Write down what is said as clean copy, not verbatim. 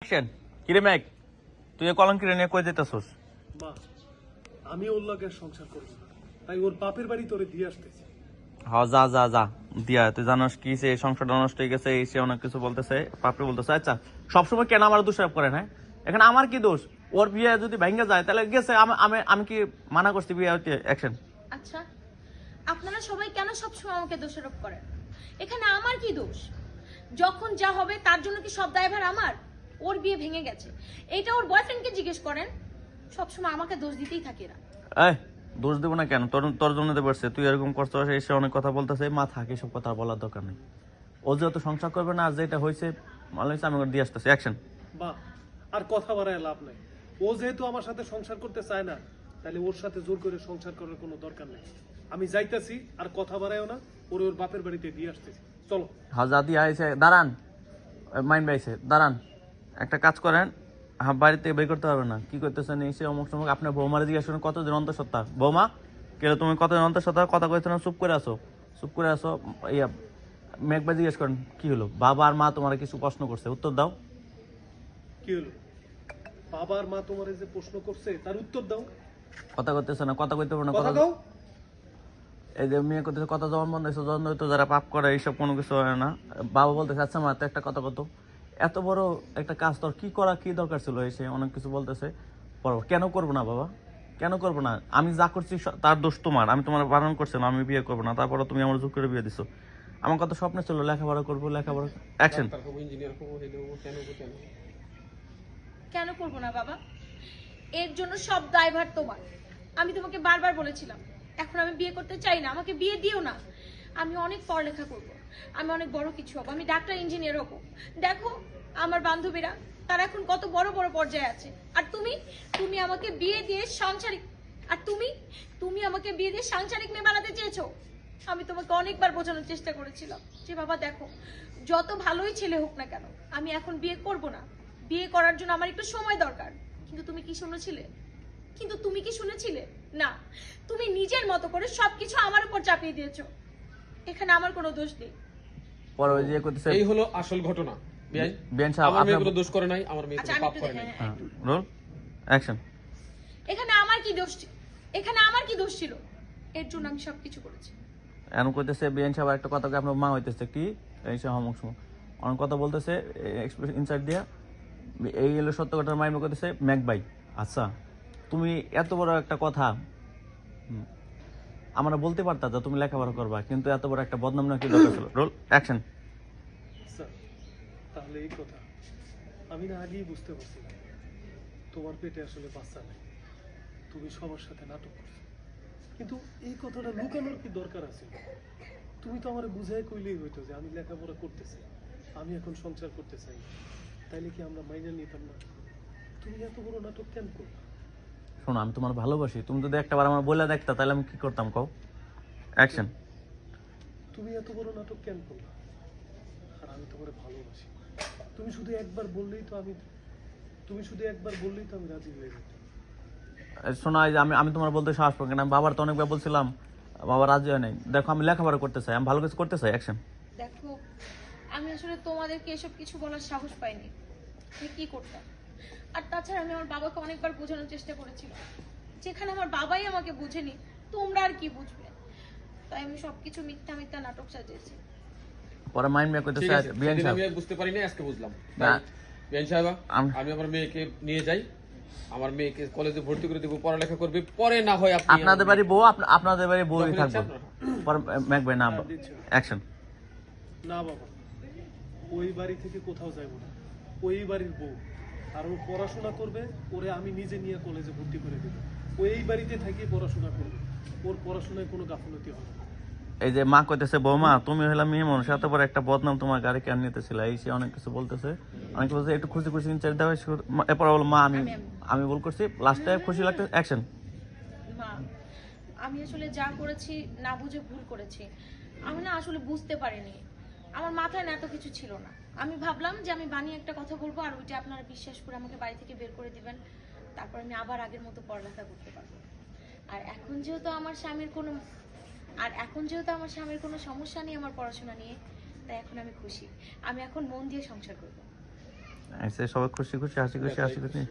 Action. কিরে Mac, তুই কলঙ্কিরে নিয়ে কই যেতেছস? মা, আমি ওর লগে সংসার করব না, তাই ওর বাপের বাড়ি তোরে দিয়ে আসতেছি। হ্যাঁ যা যা যা দিয়া, তুই জানোস কি সে সংসারটা নষ্ট হয়ে গেছে, এই সে অনেক কিছু বলতেছে, পাপড়ি বলতেছে। আচ্ছা সবসময় কেন আমার দোষারোপ করেন? হ্যাঁ, এখানে আমার কি দোষ? ওর বিয়ে যদি ভেঙে যায় তাহলে গেছে, আমি কি মানা করছি বিয়ে হচ্ছে? অ্যাকশন। আচ্ছা, আপনারা সবাই কেন সবসময় আমাকে দোষারোপ করেন? এখানে আমার কি দোষ? যখন যা হবে তার জন্য কি সব দায়ভার আমার? ওর বিয়ে ভেঙে গেছে, এটা ওর বয়ফ্রেন্ডকে জিজ্ঞেস করেন। সবসময় আমাকে দোষ দিতেই থাকে এরা। এই দোষ দেবো না কেন? তোর তোর জন্য তো পারছে, তুই এরকম করছিস, এসে অনেক কথা বলতেছে। মা থাকে, সব কথা বলার দরকার নেই। ও যেহেতু সংসার করবে না, আর যেটা হয়েছে মনে হয়েছে আমি ওর দিয়ে আসতেছি। অ্যাকশন। বা আর কথা বাড়ায় লাভ নাই। ও যেহেতু আমার সাথে সংসার করতে চায় না, তাহলে ওর সাথে জোর করে সংসার করার কোনো দরকার নেই। আমি যাইতাছি, আর কথা বাড়ায়ও না। ওর ওর বাপের বাড়িতে দিয়ে আসতেছি, চলো। হাজা দিয়ে আইসে, দাঁড়ান। মাইন বাইছে, দাঁড়ান। একটা কাজ করেন, বাড়িতে বের করতে হবে না। কি করতেছেন এসে অমুক সময়? আপনার বৌমারে জিজ্ঞাসা করেন কতদিন অন্তঃসত্ত্বা। বৌমা, কেন তুমি কতদিন অন্তঃসত্ত্বা? কথা কইছো না, চুপ করে আসো, চুপ করে আসো। ইয়া মেঘবা জিজ্ঞেস করেন কি হলো, বাবা আর মা তোমার কিছু প্রশ্ন করছে, উত্তর দাও। কি হলো? বাবার মা তোমার যে প্রশ্ন করছে তার উত্তর দাও। কথা করতেছে না, কথা কইতে পারো না, কথা কথা দাও। এই যে মেয়ে করতেছে কথা জবান বন্ধ হয়েছে, জন্ম হইতো যারা পাপ করে এইসব কোনো কিছু হয় না। বাবা বলতেছে আচ্ছা মা, তো একটা কথা কত, এত বড় একটা কাজ তোর কি করা কি দরকার ছিল? এসে অনেক কিছু বলতেছে। কেন করবো না বাবা, কেন করবো না? আমি যা করছি তার দোষ তোমার, আমি তোমার বারণ করছিলাম আমি বিয়ে করবো না, তারপরে তুমি আমার জোর করে বিয়ে দিছো। আমার কত স্বপ্ন ছিল লেখাপড়া করবো, লেখাপড়া। অ্যাকশন। কেন করবো না বাবা? এর জন্য সব দায়ভার তোমার। আমি তোমাকে বারবার বলেছিলাম এখন আমি বিয়ে করতে চাই না, আমাকে বিয়ে দিও না। আমি অনেক পড়ালেখা করব, আমি অনেক বড় কিছু হব, আমি ডাক্তার ইঞ্জিনিয়ার হব। দেখো আমার বান্ধবীরা, তারা এখন কত বড় বড় পর্যায়ে আছে। আর তুমি তুমি আমাকে বিয়ে দিয়ে সাংসারিক আর তুমি তুমি আমাকে বিয়ে দিয়ে সাংসারিক মেয়ে বানাতে চেয়েছো। আমি তোমাকে অনেকবার বোঝানোর চেষ্টা করেছিলাম যে বাবা দেখো, যত ভালোই ছেলে হোক না কেন, আমি এখন বিয়ে করব না। বিয়ে করার জন্য আমার একটু সময় দরকার। কিন্তু তুমি কি শুনেছিলে? না, তুমি নিজের মতো করে সবকিছু আমার উপর চাপিয়ে দিয়েছো। এখানে আমার কোনো দোষ নেই। পরে ওই যে করতেছে, এই হলো আসল ঘটনা। বিয়ান সাহেব আমার মেয়ে আপনার কোনো দোষ করে নাই, আমার মেয়ে আচ্ছা, কোনো আমি পাপ একটু করে নাই। হ্যাঁ, রোল অ্যাকশন। এখানে আমার কি দোষ এখানে আমার কি দোষ ছিল? এর জন্য আমি সবকিছু করেছি। এমন করতেছে বিয়ান সাহেব একটা কথা, আপনার মা হইতেছে কি এই সব অমুক সময় অনেক কথা বলতেছে এক্সপ্রেস ইনসাইড দিয়া। এই হলো সত্য কথার মাইমে করতেছে ম্যাক ভাই। আচ্ছা তুমি এত বড় একটা কথা আমরা বলতে পারতা যে তুমি লেখাপড়া করবা, কিন্তু এত বড় একটা বদনাম না কি দরকার ছিল? Roll action. স্যার, তাহলে এই কথা আমি না আগেই বুঝতে পারছিলাম। তোমার পেটে আসলে বাচ্চা নেই, তুমি সবার সাথে নাটক করছো। কিন্তু এই কথাটা লুকানোর কি দরকার আছে? তুমি তো আমার বুঝাই কইলেই হইতো যে আমি লেখাপড়া করতেছি, আমি এখন সংসার করতে চাই। তাইলে কি আমরা মাইনে নিতাম না? তুমি এত বড় নাটক কেন করলা? শোনো আমি তোমার ভালোবাসি, তুমি যদি একটা বার আমার বলে দেখতা তাহলে আমি কি করতাম কও? অ্যাকশন। তুমি এত বড় নাটক কেন করলা? আর আমি তোমার ভালোবাসি। তুমি শুধু একবার বললেই তো আমি রাজি হয়ে যেতাম। শোনো এই যে আমি তোমার বলতে সাহস পাই না, আমি বাবার তো অনেকবার বলছিলাম, বাবা রাজি হয় নাই। দেখো আমি লেখাপড়া করতে চাই, আমি ভালো কিছু করতে চাই। অ্যাকশন। দেখো আমি আসলে তোমাদেরকে এসব কিছু বলার সাহস পাইনি, আমি কি করতাম। আর তাছাড়া আমি আমার বাবাকে অনেকবার বোঝানোর চেষ্টা করেছিলাম, যেখানে আমার বাবাই আমাকে বুঝেনি, তোমরা আর কি বুঝবে। তাই আমি সবকিছু মিথ্যা মিথ্যা নাটক সাজিয়েছি। পরে মাইন্ড ব্যাক করতেছে বিয়ান সেদিন সাহেব। আমি বুঝতে পারি না, আজকে বুঝলাম। না। বিয়ান সাহেবা, আমি আমার মেয়েকে নিয়ে যাই, আমার মেয়েকে কলেজে ভর্তি করে দেবো, পড়ালেখা করবে, পরে না হয় আপনি আপনাদের বাড়ি বউ, আপনাদের বাড়ি বউই যখন ইচ্ছা থাকবো। আপনারা। পরে ম্যাক ভাই না। অ্যাকশন। না বাবা, ওই বাড়ি থেকে কোথাও যাইব না। ওই বাড়ির বউ, আর ও পড়াশোনা করবে। ওরে আমি নিজে নিয়ে কলেজে ভর্তি করে দেবো। ও এই বাড়িতে থেকে পড়াশোনা করবে। ওর পড়াশোনায় কোনো গাফলতি হবে না। এই যে মা কইতেছে বৌমা তুমি হলে মেয়ে মানুষ, এত বড় একটা বদনাম তোমার গাড়ি কেন নিতেছিল, এই সে অনেক কিছু বলতেছে। অনেক বলছে একটু খুশি খুশি ইনচার্জ দেওয়া। এরপর বলো মা আমি ভুল করছি, লাস্টে খুশি লাগতে। অ্যাকশন। মা, আমি আসলে যা করেছি না বুঝে ভুল করেছি। আমি না আসলে বুঝতে পারিনি, আমার মাথায় না এত কিছু ছিল না। আমি ভাবলাম যে আমি বানিয়ে একটা কথা বলবো আর ওইটা আপনারা বিশ্বাস করে আমাকে বাড়ি থেকে বের করে দিবেন, তারপর আমি আবার আগের মতো পড়ালেখা করতে পারবো। আর এখন যেহেতু আমার স্বামীর কোনো সমস্যা নেই আমার পড়াশোনা নিয়ে, তাই এখন আমি খুশি। আমি এখন মন দিয়ে সংসার করবো। এসে সবাই খুশি খুশি হাসি খুশি হাসি খুশি